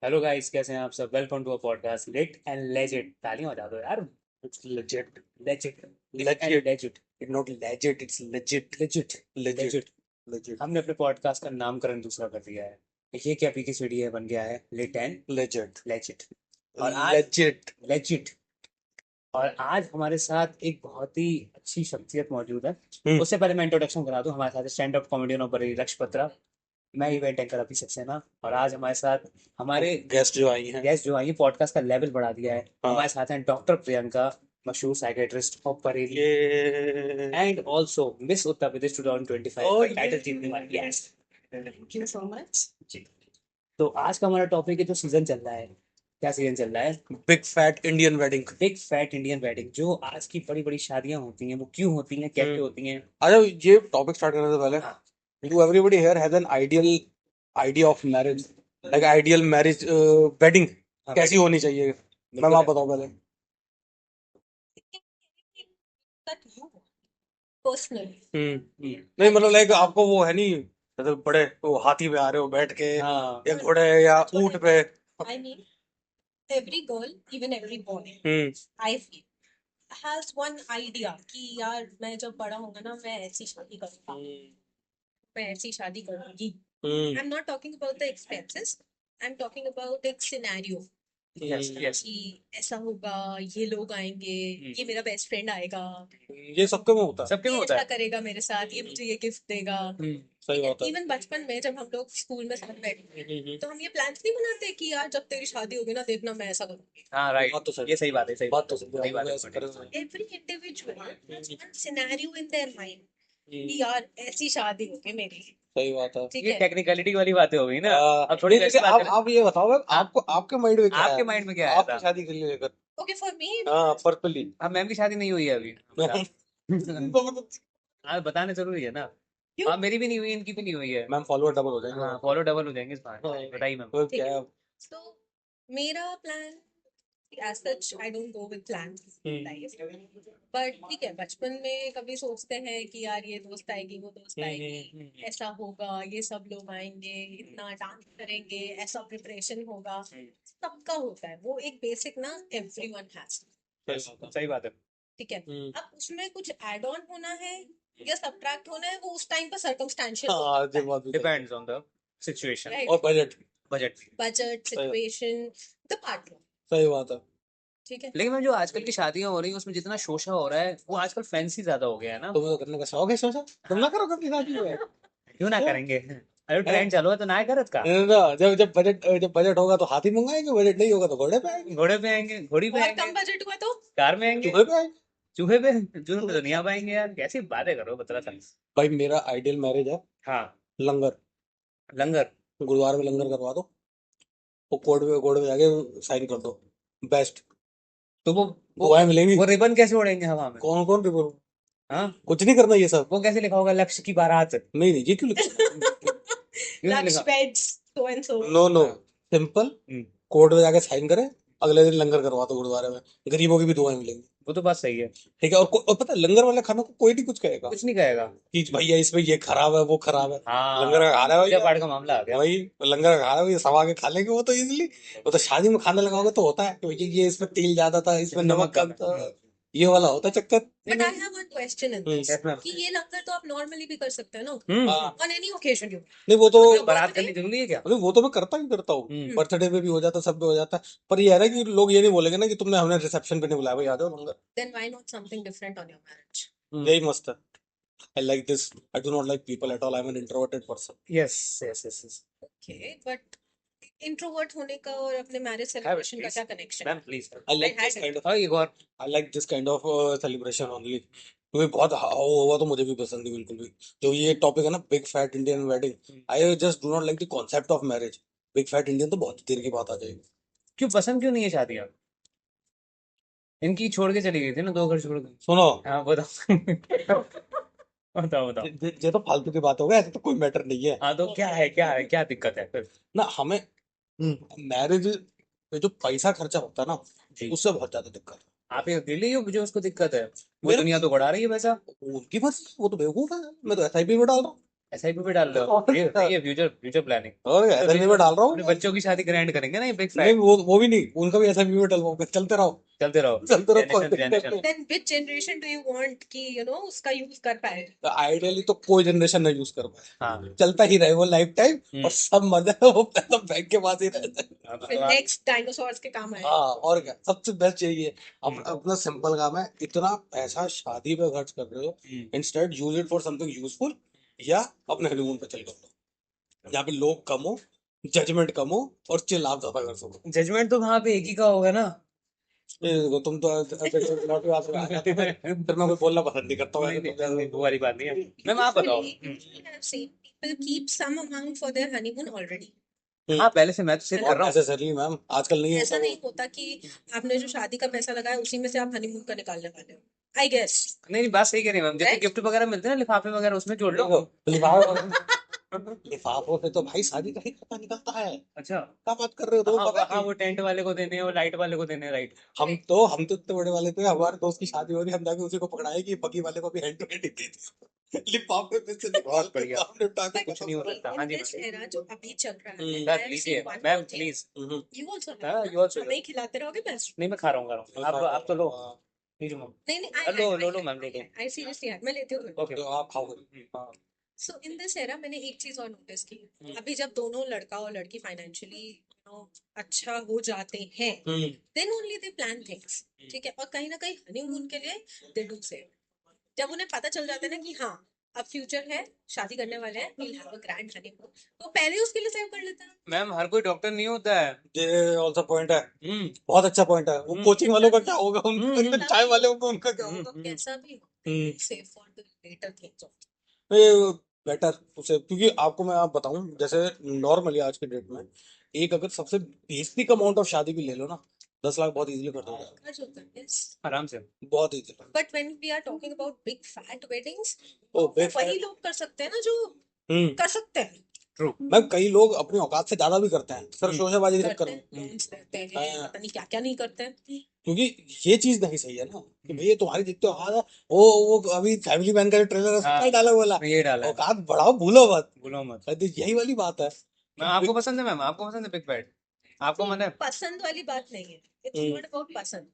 Hello guys, कैसे हैं आप सब? Welcome to a podcast lit and legit. तालियां बजा दो यार। It's legit. Legit, lit and Legit. Legit, It's not legit, it's legit. Legit, Legit. Legit. Legit. हमने अपने पॉडकास्ट का नामकरण दूसरा कर दिया है। ये क्या पीछे है, बन गया है लिट एंड Legit. लेजिट। और आज Legit. लेजिट। और आज हमारे साथ एक बहुत ही अच्छी शख्सियत मौजूद है। हम्म उससे पहले मैं इंट्रोडक्शन करा दूं, हमारे साथ स्टैंड अप कॉमेडियन और बरेली रक्ष बत्रा। मैं इवेंट एंकर अभी सक्सेना। और आज हमारे साथ हमारे गेस्ट जो आई हैं। गेस्ट जो आई पॉडकास्ट का लेवल बढ़ा दिया है। हाँ हमारे साथ हैं डॉक्टर प्रियंका, मशहूर साइकेट्रिस्ट ऑफ बरेली ये and also miss Uttar Pradesh 2025 ओ का ये टाइटल जीतने वाली guest. Thank you so much. जी। तो आज का हमारा टॉपिक है जो सीजन चल रहा है। क्या सीजन चल रहा है? Big fat Indian wedding. Big fat Indian wedding. जो आज की बड़ी बड़ी शादियां होती हैं वो क्यों होती हैं, कैसे हम्म होती हैं? अच्छा, ये टॉपिक स्टार्ट करने से पहले, हाँ, do everybody here has an ideal idea of marriage, like ideal marriage wedding हाँ, कैसी वेडिंग होनी चाहिए? मैम बिल्कुल आप है। बताओ पहले। that you want personally. नहीं मतलब लाइक आपको वो है नहीं, मतलब बड़े वो हाथी पे आ रहे हो बैठ के हाँ, या घोड़े या ऊंट पे। I mean, every girl, even every boy, hmm I feel, has one idea कि यार मैं जब बड़ा होगा ना मैं ऐसी शादी करूंगा, मैं ऐसी शादी करूंगी. हम्म I'm not talking about the expenses. I'm talking about एक scenario यस यस। कि ऐसा होगा, ये लोग आएंगे, ये मेरा बेस्ट फ्रेंड आएगा, ये सबके में होता है। सबके में ये होता ऐसा है। करेगा मेरे साथ, ये मुझे ये गिफ्ट देगा. सही बात है। इवन बचपन में जब हम लोग स्कूल में साथ बैठते थे हम्म, तो हम ये प्लान्स नहीं बनाते कि यार जब तेरी शादी होगी ना देखना मैं ऐसा करूंगी. हाँ राइट, बात तो सही, ये सही बात है, सही बात तो सही बात सही है। ऐसा करें। Every individual has one scenario in their mind कि यार ऐसी शादी होगी मेरी. सही बात है। ठीक ये है. टेक्निकलिटी वाली बातें हो गई ना। अब थोड़ी नहीं वैसी लेकिन बात करें। आप ये बताओ मैम, हाँ, आपको आपके माइंड में क्या है? आपके माइंड में क्या है आपकी ऐसा? शादी के लिए लेकर। Okay for me. हाँ पर्पली। अब मैम की शादी नहीं हुई है अभी। हाँ, बताना जरूरी है ना। क्यों? हाँ, मेरी भी नहीं हुई, इनकी भी नहीं हुई है। मैम फॉलोअर डबल हो जाएंगे। हाँ, फॉलो डबल हो जाएंगे इस बार। हाँ, बताइए मैम। तो ठीक क्या है. है? तो मेरा plan as such I don't go with plans in life. But ठीक है, बचपन में कभी सोचते हैं कि यार ये दोस्त आएगी, वो दोस्त आएगी, ऐसा होगा, ये सब लोग आएंगे, इतना डांस करेंगे, ऐसा प्रिपरेशन होगा. सबका होता है वो एक बेसिक ना, everyone has. सही बात है। सही बात है। ठीक है. हम्म, अब उसमें कुछ ऐड ऑन होना है या सब्ट्रैक्ट होना है वो उस टाइम पर सर्कमस्टेंशियल हो हाँ सकता ये है. बात भी सही है। Depends on the situation right. और बजट। बजट। बजट, सही सिचुएशन, द पार्टनर. सही बात है। ठीक है. लेकिन मैम जो आजकल की शादियां हो रही हैं उसमें जितना शोशा हो रहा है वो आजकल फैंसी ज्यादा हो गया है ना। तुम्हें तो करने का शौक है सोचा, तुम ना करो कभी शादी में। क्यों ना हाँ? करेंगे? अरे हैं? ट्रेंड चालू है तो ना है करत का। ना, जब बजट होगा तो हाथी मंगाएंगे, बजट नहीं होगा तो घोड़े पे आएंगे। घोड़े पे आएंगे, घोड़ी पे और आएंगे, कम बजट हुआ तो कार में आएंगे, चूहे पे आएंगे। चूहे पे तो नहीं आ पाएंगे यार। कैसी बातें करो बता सा। भाई मेरा आइडियल मैरिज है हाँ, लंगर। लंगर। गुरुद्वारे में लंगर करवा दो, वो कोर्ट में जाके साइन कर दो। बेस्ट। तो वो दुआएं मिलेंगी। वो रिबन कैसे उड़ेंगे हवा में? कौन कौन रिवर? हाँ, कुछ नहीं करना ये सब। वो कैसे लिखा होगा लक्ष्य की बारात? नहीं नहीं, ये क्यों लिखा? क्यों नहीं लक्ष्य लिखा? Weds so and so. No no, हाँ, सिंपल। हम्म, कोर्ट में जाके साइन करे, अगले दिन लंगर करवा दो गुरुद्वारे में, गरीबों की भी दुआएं मिलेंगी। वो तो बात सही है। ठीक है। और पता है लंगर वाले खाना को कोई नहीं कुछ कहेगा कुछ नहीं कहेगा। कि भैया इसमें ये खराब है वो खराब है। लंगर हाँ, का खा रहा है पूजा भैया, पाठ का मामला आ गया। वही लंगर का खा रहा है, ये सब आके खा लेंगे वो तो इजीली। वो तो शादी में खाना लगाओगे तो होता है कि भैया ये इसमें तेल ज्यादा था, इसमें नमक कम था, ये वाला होता है चक्कर। But I have one question in this Yes, ma'am. कि ये लंगर तो आप नॉर्मली भी कर सकते हैं ना, हाँ, ऑन एनी ओकेजन यू. नहीं वो तो बारात करनी जरूरी है क्या? मतलब वो तो मैं करता हूँ, बर्थडे पे भी हो जाता है, सब पे हो जाता है। पर ये है ना कि लोग ये नहीं बोलेंगे ना कि तुमने हमें रिसेप्शन पे नहीं बुलाया, भाई आ जाओ langar. Then why not something different on your marriage. यही मस्त है। I like this. I do not like people at all. I'm an introverted person. Yes yes yes yes. Okay. But introvert होने का और अपने मैरिज Have it, सेलिब्रेशन का please. क्या connection? Ma'am please. I like I this had kind of और एक और। I like this kind of celebration only. क्योंकि बहुत हाव हुआ तो मुझे भी पसंद नहीं बिल्कुल भी। जो ये टॉपिक है ना, big fat Indian wedding, I just do not like the concept of marriage. Big fat Indian तो बहुत देर की बात आ जाएगी। क्यों पसंद क्यों नहीं है शादियाँ? इनकी छोड़ के चली गई थी ना, दो घर छोड़ के। सुनो, हाँ बताओ। बताओ बताओ। ये तो फालतू की बात हो गई, ऐसा तो कोई मैटर नहीं है हाँ तो क्या है, क्या है, क्या दिक्कत है फिर? ना हमें। मैरिज पे जो पैसा खर्चा होता है ना, जी। उससे बहुत ज्यादा दिक्कत है। आप ही अकेले ही हो जो उसको दिक्कत है? वो मेरे दुनिया तो बढ़ा रही है पैसा। उनकी मर्जी, वो तो बेवकूफ है, मैं तो एसआईपी में डाल रहा हूँ। एसआईपी पे डाल रहे हो? और क्या? ये फ्यूचर प्लानिंग। और ऐसा नहीं मैं डाल रहा अपने हूँ। बच्चों की शादी ग्रैंड करेंगे ना, ये बिग नहीं फैट। वो भी नहीं, उनका भी ऐसा भी डलवाऊंगा, चलते रहो चलते रहो, चलते रहो, कोई जनरेशन दिक्कत जनरेशन। नहीं। Then which generation do you want कि उसका यूज कर पाए? आइडियली तो कोई जनरेशन नहीं यूज कर पाए, हाँ। चलता ही रहे वो लाइफ टाइम, और सब मजा है वो पैसा बैंक के पास ही रहता है। अब तो फिर आप नेक्स्ट डायनासोर्स के काम आए। हाँ, और क्या, सबसे बेस्ट यही है। अपना सिंपल काम है, इतना पैसा शादी पे खर्च कर रहे हो, instead use it for something useful, या अपने हनीमून पे चल कर, जहाँ पे लोग कम हो, जजमेंट कम हो, और चिल आप ज्यादा कर सको। जजमेंट तो वहां पे एक ही का होगा ना। ये देखो, तुम तो लौटे हाथ में आ जाते हो, फिर मैं कोई बोलना पसंद नहीं करता हूँ नहीं ऐसे, नहीं तुम नहीं, वो जैसे। वाली बात नहीं है। मैम आप बताओ। Usually, I have seen people keep some amount for their honeymoon already. हाँ, पहले से मैं तो सेव कर नॉट रहा हूँ। नेसेसरली मैम, आजकल नहीं ऐसा होता नहीं वो। होता कि आपने जो शादी का पैसा लगाया उसी में से आप हनीमून का निकालने वाले हो। I guess. नहीं नहीं, बात सही कह रही है मैम, जैसे Right? गिफ्ट वगैरह मिलते हैं ना, लिफाफे वगैरह, उसमें जोड़ लो। देखो, लिफाफों से तो भाई शादी का ही खर्चा निकलता है, अच्छा। क्या बात कर रहे हो, तुम्हें हाँ पता हाँ, नहीं? वो टेंट वाले को देने हैं, वो लाइट वाले को देने हैं, राइट। हम तो इतने बड़े वाले थे, हमारे दोस्त की शादी हो रही, हम जाके उसी को पकड़ाए कि बगी वाले को भी हैंड टू हैंड ही दे दो, लिफाफे में से निकाल बहुत के बढ़िया। काम निपटा के कुछ खत्म नहीं हो करो। सकता। हाँ इन जी दिस मैम। एरा जो अभी चल रहा है, हम्म, I मैम have लीजिए, seen one ma'am more thing. Please. You also हाँ, have. you also हमें ही खिलाते रहोगे बस। नहीं, मैं खा रहा हूँ। आप तो लो। लीजिए मैम। नहीं नहीं, लो मैम, लो। I seriously had, मैं लेती हूँ। ओके। तो आप खाओगे। हाँ। सो इन दिस एरा मैंने एक चीज और नोटिस की। अभी जब दोनों लड़का और लड़की फाइनेंशियली अच्छा हो जाते हैं, then only they plan things. ठीक है, और कहीं ना कहीं हनीमून के लिए दे डू सेव। जब उन्हें पता चल जाता है ना कि हाँ अब फ्यूचर है, शादी करने वाले हैं, we'll have a grand honeymoon, तो पहले ही उसके लिए सेव कर लेता है। मैम हर कोई डॉक्टर नहीं होता है। ये ऑल्सो पॉइंट है, हम्म। बहुत अच्छा पॉइंट है। वो कोचिंग वालों का क्या होगा, उनका चाय वाले का उनका क्या होगा। तो कैसा भी हो, save for the later things. Better उसे, क्योंकि आपको मैं आप बताऊं, जैसे नॉर्मली आज के डेट में एक अगर सबसे बेसिक अमाउंट ऑफ शादी भी ले लो ना, 10 लाख बहुत इजीली कर दोगे, खर्च होता है, yes. आराम से। बहुत easily. But when we are talking about big fat weddings, ओ तो big वही fat- लोग कर सकते हैं ना जो हम्म कर सकते हैं। ट्रू। मैम कई लोग अपनी औकात से ज्यादा भी करते हैं, सिर्फ शोशेबाजी के चक्कर करते में। हैं, loans लेते हैं, हाँ। पता नहीं क्या क्या नहीं करते हैं। क्योंकि ये चीज नहीं सही है ना, कि भैया तुम्हारी जितनी औकात है, वो अभी फैमिली मैन का जो ट्रेलर है हाँ। उसका डायलॉग बोला, ये डाला है। औकात बढ़ाओ भूलो मत। भूलो मत। तो यही वाली बात है। मैम आपको पसंद है, मैम आपको पसंद है बिग फैट? आपको मन है? पसंद वाली बात नहीं है, इट्स नॉट अबाउट पसंद।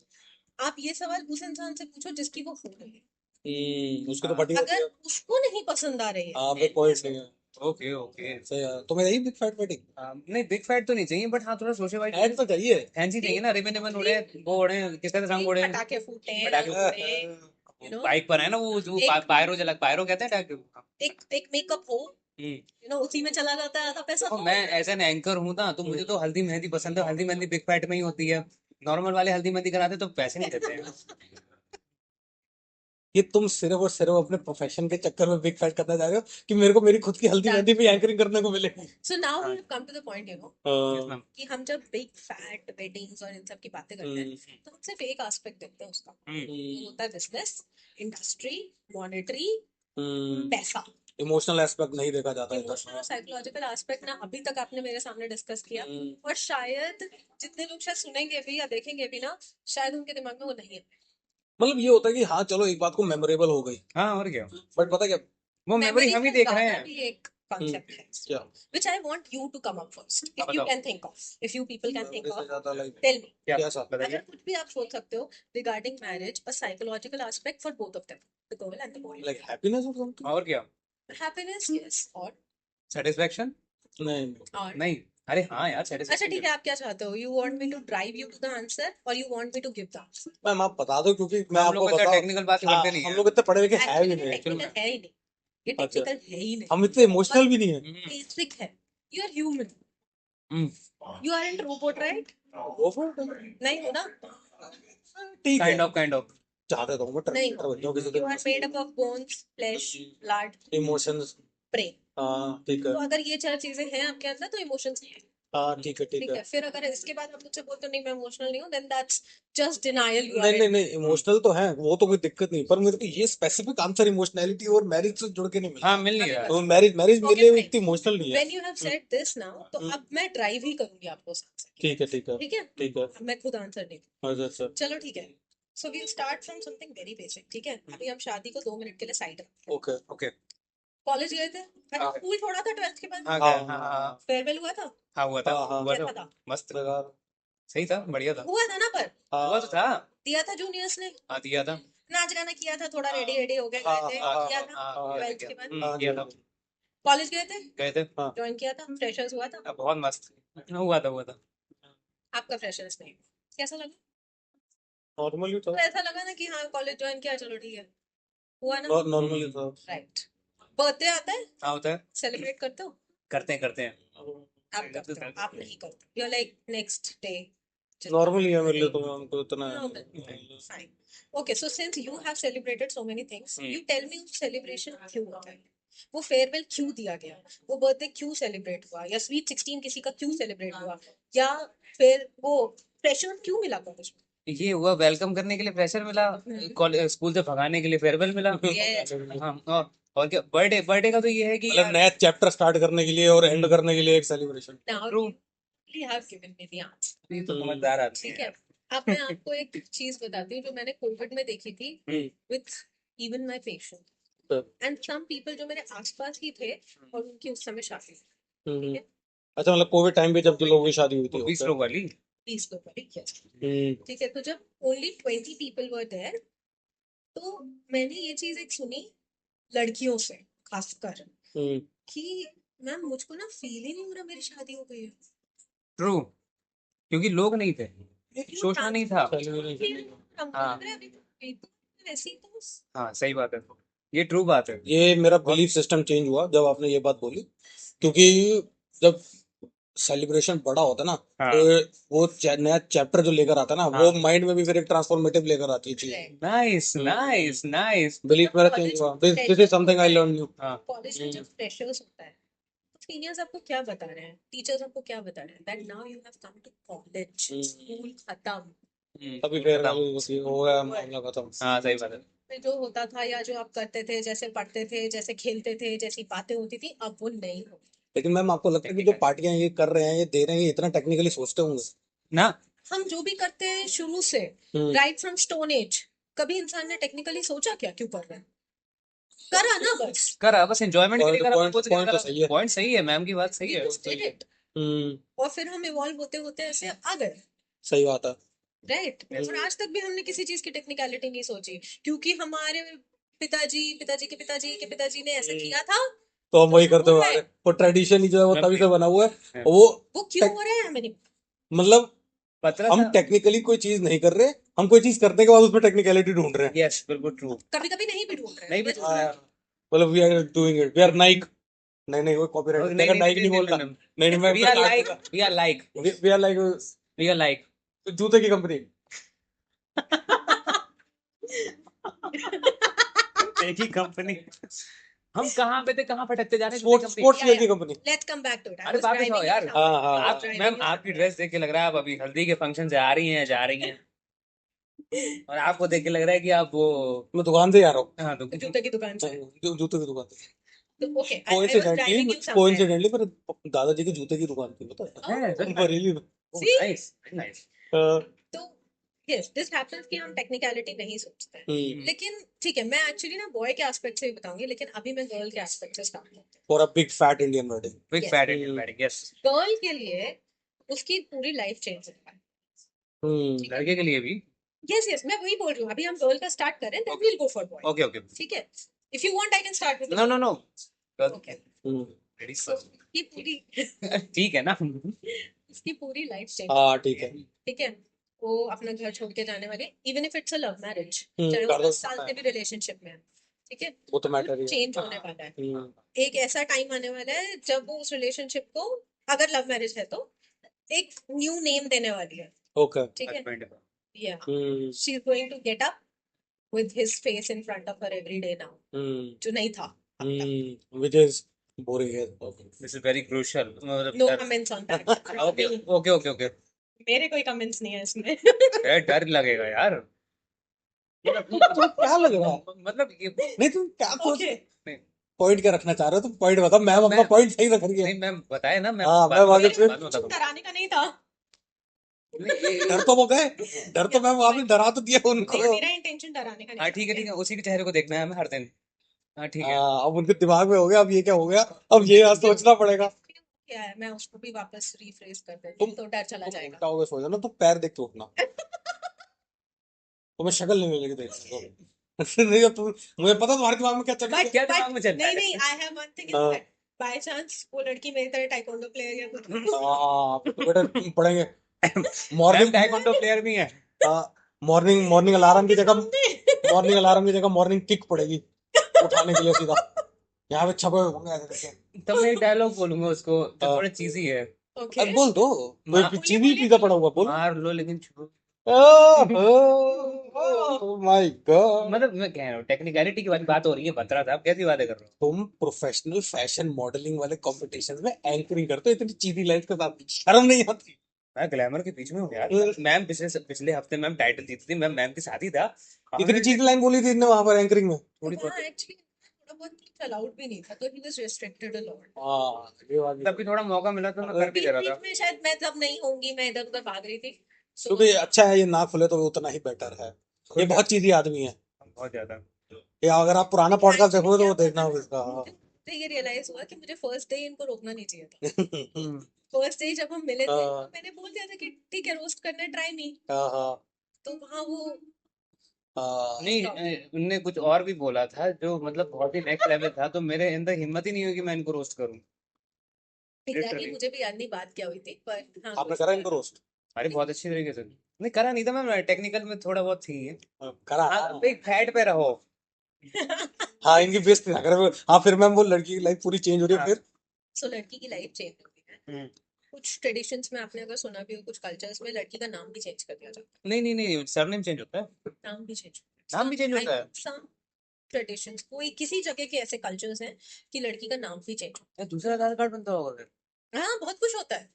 आप ये सवाल उस इंसान से पूछो जिसकी वो हो रही है। उसके तो हाँ। फटी होती अगर है। उसको नहीं पसंद आ रही है, हाँ बिग पॉइंट नहीं है, ओके ओके। सही है। तुम्हें यही बिग फैट वेडिंग नहीं, बिग फैट तो नहीं चाहिए, बट हाँ थोड़ा सोशे वाइज ऐड तो चाहिए। फैंसी चाहिए ना। रिबन रिबन उड़े, वो उड़े, किस तरह रंग उड़े। पटाखे फूटे, पटाखे रंग उड़े, बाइक पर है ना, वो जो एक- पायरो जला, पायरो कहते हैं टाइप। एक मेकअप हो, उसी में चला जाता है आधा पैसा। देखो मैं एज एन एंकर हूँ ना, तो मुझे तो हल्दी मेहंदी पसंद है। हल्दी मेहंदी बिग फैट में ही होती है। नॉर्मल वाले हल्दी मेहंदी कराते तो पैसे नहीं देते हैं। ये तुम सिर्फ और सिर्फ अपने प्रोफेशन के चक्कर में बिग फैट करना चाह रहे हो, कि मेरे को मेरी खुद की हल्दी मेहंदी भी एंकरिंग करने को मिलेगी। सो नाउ हाँ। We have come to the point, Yes, ma'am. कि हम जब बिग फैट वेडिंग्स और इन सब की बातें करते हैं, तो हम सिर्फ एक एस्पेक्ट देखते हैं उसका, वो होता है बिजनेस, इंडस्ट्री, मॉनेटरी, पैसा। इमोशनल एस्पेक्ट नहीं देखा जाता है इमोशनल और साइकोलॉजिकल एस्पेक्ट ना अभी तक आपने मेरे सामने डिस्कस किया, और शायद जितने लोग शायद सुनेंगे भी या देखेंगे भी ना, शायद उनके दिमाग में वो नहीं है। मतलब ये होता है कि हाँ चलो एक बात को मेमोरेबल हो गई, हाँ, और क्या। बट पता क्या, वो मेमोरी हम ही से देख रहे ज्यादा हैं। भी एक concept है, क्या which I want you to come up first, if you बताओ। can think of, if you people can think इससे of, ज्यादा लाइक tell me. क्या क्या सा अगर बताइए। कुछ भी आप सोच सकते हो regarding marriage, a psychological aspect for both of them, the girl and the boy. Like happiness और समथिंग। और क्या। Happiness, yes, और नहीं सेटिस्फेक्शन। और नहीं, अरे हाँ यार, अच्छा सेटिस्फेक्शन। ठीक है, आप क्या चाहते हो? You want me to drive you to the answer or you want me to give the answer? Ma'am आप बता दो, क्योंकि मैं हम आपको लोग इतना बताऊं, टेक्निकल बात हाँ, करते नहीं हम है। लोग इतने पढ़े लिखे है भी Actually नहीं, technical है ही नहीं, ये अच्छा। technical है ही नहीं, हम इतने इमोशनल भी नहीं है। basic है। You are human, hmm, you aren't robot, right? नहीं हो ना? ठीक है, काइंड ऑफ। चाहते तो मैं नहीं ट्रैक्टर बन जाऊं किसी You are made up of bones, flesh, blood, दिन, इमोशंस। brain. हाँ ठीक है, तो अगर ये चार चीजें हैं आपके अंदर तो इमोशंस हैं। हाँ ठीक है, ठीक ठीक है। है, फिर अगर इसके बाद आप मुझसे बोलते हो नहीं मैं इमोशनल नहीं हूँ, then that's just denial. You नहीं नहीं नहीं, इमोशनल तो है, वो तो कोई दिक्कत नहीं, पर मेरे को ये स्पेसिफिक आंसर इमोशनैलिटी और मैरिज से जुड़ के नहीं मिला। हाँ, मिल नहीं रहा। तो मैरिज मैरिज मेरे Okay, लिए fine. इतनी इमोशनल नहीं है। When you have said this now, तो अब मैं ड्राइव ही करूंगी आपको साथ से। ठीक है, ठीक है, ठीक है, ठीक है। अब मैं खुद आंसर नहीं दूँ। अच्छा अच्छा, चलो ठीक है, so we start from something very basic. ठीक है, अभी हम शादी को 2 मिनट के लिए साइड रखते हैं। Okay okay. कॉलेज गए थे, मैंने हाँ। स्कूल छोड़ा था 12th के बाद, हाँ हाँ, हाँ हाँ फेयरवेल हुआ था, हाँ हुआ था हाँ, हाँ, हुआ कैसा था था? मस्त बेकार। सही था बढ़िया था हुआ था ना, पर हुआ तो था दिया था जूनियर्स ने, हाँ दिया था नाच गाना किया था, थोड़ा रेडी रेडी हो गए हाँ, गए थे, हाँ, किया था हाँ 12th के बाद। हाँ किया जी, था कॉलेज गए थे, गए थे हाँ, ज्वाइन किया था, फ्रेशर्स हुआ था, बहुत मस्त हुआ था हुआ था आपका फ्रेशर्स नहीं, कैसा लगा? नॉर्मली तो था, ऐसा लगा ना कि हाँ कॉलेज ज्वाइन किया, चलो ठीक है, हुआ ना? नॉर्मली था। राइट। बर्थडे आता है, हाँ होता है सेलिब्रेट करते हो? करते हैं आप करते हो, आप नहीं करते, you like next day? Normally है मेरे लिए, तो हमको इतना Normal. Fine. Okay, so since you have celebrated so many things, you tell me उस celebration क्यों होता है? वो फेयरवेल क्यों दिया गया? वो बर्थडे क्यों सेलिब्रेट हुआ? या स्वीट 16 किसी का क्यों सेलिब्रेट हुआ? या फिर वो प्रेशर क्यों मिला कॉलेज में? ये हुआ वेलकम करने के लिए प्रेशर मिला स्कूल से भगाने के लिए फेयरवेल मिला Yes. हाँ और क्या बर्थडे बर्थडे का तो ये है कि मतलब यार नया चैप्टर स्टार्ट करने के लिए और एंड करने के लिए एक celebration. Now True. you have given me the answer. ये तो समझदार आदमी ठीक है है, अब मैं आपको एक चीज बताती हूँ जो मैंने कोविड में देखी थी with even my patient and some people जो मेरे आसपास ही थे और उनकी उस समय शादी थी, ठीक है, अच्छा, मतलब कोविड टाइम पे जब जो लोगों की शादी हुई थी, 20 लोग वाली 20 लोग वाली, yes. हम्म, ठीक है, तो जब ओनली 20 पीपल वर देयर, तो मैंने ये चीज एक सुनी लड़कियों से खासकर हम्म, कि मैम मुझको ना फील ही नहीं हो रहा मेरी शादी हो गई है। ट्रू क्योंकि लोग नहीं थे सोचना नहीं था हाँ वैसे ही तो हाँ, सही बात है ये ट्रू बात है ये मेरा बिलीफ सिस्टम चेंज हुआ जब आपने ये बात बोली, क्योंकि जब सेलिब्रेशन बड़ा होता है ना, हाँ तो वो नया चैप्टर जो लेकर आता है ना, वो माइंड में भी फिर एक ट्रांसफॉर्मेटिव लेकर आती है चीज। Correct. Nice nice nice belief मेरा चेंज हुआ, this is something I learn new. हाँ कॉलेज में जब फ्रेशर्स होता है, सीनियर्स आपको क्या बता रहे हैं, टीचर्स आपको क्या बता रहे हैं, that now you have come to college, school खत्म, अभी फिर हो गया मामला खत्म। हाँ सही बात है फिर जो होता था या जो आप करते थे, जैसे पढ़ते थे, जैसे खेलते थे, जैसी बातें होती थी, अब वो नहीं होती। लेकिन मैम आपको लगता है कि जो पार्टियां ये कर रहे हैं, ये दे रहे हैं, ये इतना टेक्निकली सोचते होंगे? ना हम जो भी करते हैं शुरू से, राइट फ्रॉम स्टोन एज, कभी इंसान ने टेक्निकली सोचा क्या क्यों कर रहे हैं? करा ना बस, करा बस एंजॉयमेंट के लिए करा पॉइंट तो सही है। पॉइंट सही है मैम की बात सही we है just did it. हम्म, और फिर हम इवॉल्व होते होते ऐसे आ गए, सही बात है। राइट। और आज तक भी हमने किसी चीज की टेक्निकलिटी नहीं सोची, क्योंकि हमारे पिताजी के पिताजी ने ऐसा किया था, तो हम वही तो करते वो हुए आ है। रहे हैं। वो ट्रेडिशन ही जो है वो तभी से बना हुआ है, और वो क्यों हो रहा है हमें नहीं, मतलब पतला हम सा टेक्निकली कोई चीज नहीं कर रहे, हम कोई चीज करने के बाद उसमें टेक्निकलिटी ढूंढ रहे हैं। यस बिल्कुल ट्रू कभी कभी नहीं भी ढूंढ रहे नहीं भी हैं, हाँ, मतलब we are doing it, we are nike. नहीं नहीं, वो कॉपीराइट नहीं नाइक नहीं बोलता। नहीं नहीं, मैं we are like we are like we are like we are like जूते की कंपनी। एक ही कंपनी हम कहाँ पे थे कहाँ भटकते जा रहे हैं स्पोर्ट्स कंपनी स्पोर्ट्स वेयर की company. Let's come back to it. अरे वापस आओ यार हाँ, हाँ, आप मैम आपकी ड्रेस देख के लग रहा है आप अभी हल्दी के फंक्शन से आ रही हैं जा रही हैं और आपको देख के लग रहा है कि आप वो मैं दुकान से ही आ रहा हूँ, हाँ तो जूते की दुकान से, जूते की दुकान से। तो okay I was driving you somewhere, coincidentally मेरे दादाजी की जूते की दुकान थी, पता है? है बरेली में। See? नाइस नाइस तो यस दिस हैपेंस कि हम टेक्निकलिटी नहीं सोचते हैं, हम्म, लेकिन ठीक है, मैं एक्चुअली ना बॉय के एस्पेक्ट से ही बताऊंगी, लेकिन अभी मैं गर्ल के एस्पेक्ट से स्टार्ट करती for a big fat Indian wedding. Big Yes. Fat Indian wedding yes हूँ। गर्ल के लिए उसकी पूरी लाइफ चेंज होता है, लड़के के लिए भी यस यस, मैं वही बोल रही हूँ, अभी हम गर्ल का स्टार्ट करें, then we will go for boy, okay okay ठीक है? If you want I can start with no no no okay. Ladies So, उसकी पूरी ठीक है ना उसकी पूरी लाइफ चेंज, हाँ ठीक है। ठीक है, वो अपना घर छोड़ के जाने वाले, even if it's a love marriage, hmm, चाहे वो कर दो। 10 साल के भी रिलेशनशिप में है, ठीक है, वो तो मैटर ही है। चेंज होने वाला है। हम्म, एक ऐसा टाइम आने वाला है जब वो उस रिलेशनशिप को, अगर लव मैरिज है तो, एक न्यू नेम देने वाली है, ओके। ठीक है? हस्बैंड या hmm, she is going to get up with his face in front of her every day now, जो नहीं था अब तक। which is boring है। This is very crucial no comments on that, okay okay okay okay मेरे कोई comments नहीं है इसमें। डर लगेगा यार तो क्या लग रहा है? मतलब ये नहीं तुम क्या सोच ओके, पॉइंट क्या रखना चाह रहे हो? तुम पॉइंट बताओ, मैम अपना पॉइंट सही रख रही है। नहीं मैम बताए ना मैं हाँ, बाद मैं में आगे बता- फिर बाद में बताता हूँ। डराने का नहीं था, डर तो वो गए, डर तो मैम आपने डरा तो दिया उनको। नहीं, मेरा इंटेंशन डराने का हाँ नहीं ठीक है था। ठीक है उसी के चेहरे को देखना है हमें हर दिन हाँ ठीक है। अब उनके दिमाग में हो गया, अब ये क्या हो गया, अब ये सोचना पड़ेगा। क्या है, मैं उसको भी वापस रिफ्रेश कर देती तुम हूँ तो डर चला तुम जाएगा। उल्टा हो गया सोचो ना, तुम पैर देख के उठना, तुम्हें शक्ल नहीं मिलेगी देखने को। नहीं अब तुम, मुझे पता तुम्हारे दिमाग में क्या चल रहा बट है। क्या दिमाग में चल रहा नहीं है? नहीं, I have one thing in हाँ। दैट, बाय चांस वो लड़की मेरी तरह टाइकोंडो प्लेयर या कुछ फिर तो बेटा तुम पढ़ेंगे मैम मॉर्निंग, टाइकोंडो प्लेयर भी है। मॉर्निंग मॉर्निंग अलार्म की जगह, समझे। मॉर्निंग अलार्म की जगह मॉर्निंग किक पड़ेगी उठाने के लिए सीधा, यहाँ पे छपे हुए होंगे ऐसे करके। तब मैं एक डायलॉग बोलूंगा उसको जो हाँ। थोड़ा चीजी है। ओके, अब बोल दो, माँ कोई बोलिए चीनी बोलिए पिज्जा पड़ा हुआ बोलो। मार लो लेकिन छू। ओह माय गॉड, मतलब मैं कह रहा हूँ टेक्निकलिटी की बात हो रही है, बता रहा था, आप कैसी बातें कर रहे हो? तुम प्रोफेशनल फैशन मॉडलिंग वाले कॉम्पिटिशन में एंकरिंग करते हो इतनी चीनी लाइफ के साथ, शर्म नहीं आती? मैं ग्लैमर के बीच में हूँ यार। मैम पिछले हफ्ते मैम टाइटल जीती थी, मैम मैम के साथ ही था। इतनी चीनी लाइन बोली थी इनने वहां पर एंकरिंग में। थोड़ी वहाँ बहुत एक्चुअली थोड़ा बहुत कुछ अलाउड भी नहीं था, तो he was restricted a lot. हाँ ये बात भी तब भी थोड़ा मौका मिला तो मैं कर भी बीच दे रहा बीच था। में शायद मैं तब नहीं होंगी, मैं इधर उधर भाग रही थी, सो क्योंकि अच्छा है ये ना खुले तो उतना ही बेटर है, ये खुल बहुत चीजी आदमी है। बहुत ज्यादा। ये अगर आप पुराना पॉडकास्ट एक्चुअली देखोगे तो क्या वो हुआ देखना ना, होगा इसका। मुझे ये रियलाइज हुआ कि मुझे फर्स्ट डे इनको रोकना नहीं चाहिए था। हम्म। फर्स्ट डे जब हम मिले थे तो हाँ मैंने बोल दिया था कि ठीक है रोस्ट करना है, ट्राई मी। हाँ हाँ तो वहाँ वो हाँ। नहीं स्टॉप। उनने कुछ और भी बोला था जो मतलब बहुत ही नेक्स्ट लेवल था, तो मेरे अंदर हिम्मत ही नहीं हुई कि मैं इनको रोस्ट करूं। Exactly literally. मुझे भी याद नहीं बात क्या हुई थी, पर हाँ आपने कुछ करा इनको रोस्ट? अरे बहुत अच्छी तरीके से नहीं करा, नहीं था मैम, टेक्निकल में थोड़ा बहुत थी। करा हाँ हाँ। एक फैट पे रहो। हाँ इनकी बेइज्जती ना करे। हाँ फिर मैम वो लड़की की लाइफ पूरी चेंज हो रही है हाँ। फिर। सो लड़की की लाइफ चेंज हो गई है। हम्म। कुछ ट्रेडिशंस में आपने अगर सुना भी हो, कुछ कल्चर्स में लड़की का नाम भी चेंज कर दिया जाता नहीं नहीं नहीं, सरनेम चेंज होता है। है, नाम भी चेंज नाम भी चेंज आई होता है। सम ट्रेडिशंस, कोई किसी जगह के ऐसे कल्चर्स हैं कि लड़की का नाम भी चेंज ये दूसरा आधार कार्ड बनता होगा फिर। होता है। हाँ बहुत कुछ होता है।